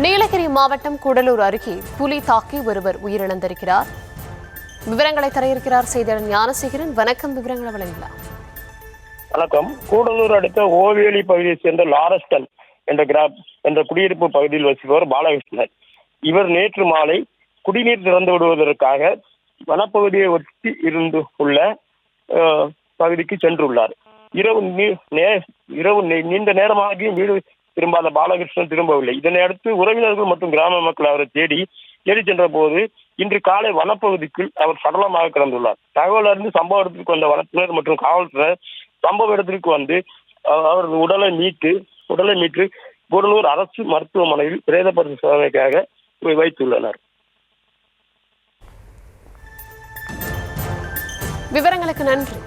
நீலகிரி மாவட்டம் கூடலூர் அருகே புலி தாக்கி ஒருவர் உயிரிழந்திருக்கிறார். விவரங்களை தர இருக்கிறார் செய்தியாளர் ஞானசேகரன். வணக்கம், விவரங்களை வழங்கலாம். வணக்கம். கூடலூர் அடுத்த ஓவேலி பகுதியை சேர்ந்த லாரஸ்டன் என்ற குடியிருப்பு பகுதியில் வசிப்பவர் பாலகிருஷ்ணன். இவர் நேற்று மாலை குடிநீர் திறந்து விடுவதற்காக வனப்பகுதியை ஒட்டி இருந்து உள்ள பகுதிக்கு சென்றுள்ளார். இரவு நீண்ட நேரமாக வீடு திரும்பாத பாலகிருஷ்ணன் திரும்பவில்லை. இதனை அடுத்து உறவினர்கள் மற்றும் கிராம மக்கள் அவரை தேடி சென்ற போது இன்று காலை வனப்பகுதிக்குள் அவர் சடலமாக கிடந்துள்ளார். தகவல் அறிந்து சம்பவ இடத்திற்கு வந்த வனத்தினர் மற்றும் காவல்துறையினர் சம்பவ இடத்திற்கு வந்து அவரது உடலை மீட்டு கூடலூர் அரசு மருத்துவமனையில் பிரேத பரிசோதனைக்காக வைத்துள்ளனர். விவரங்களுக்கு நன்றி.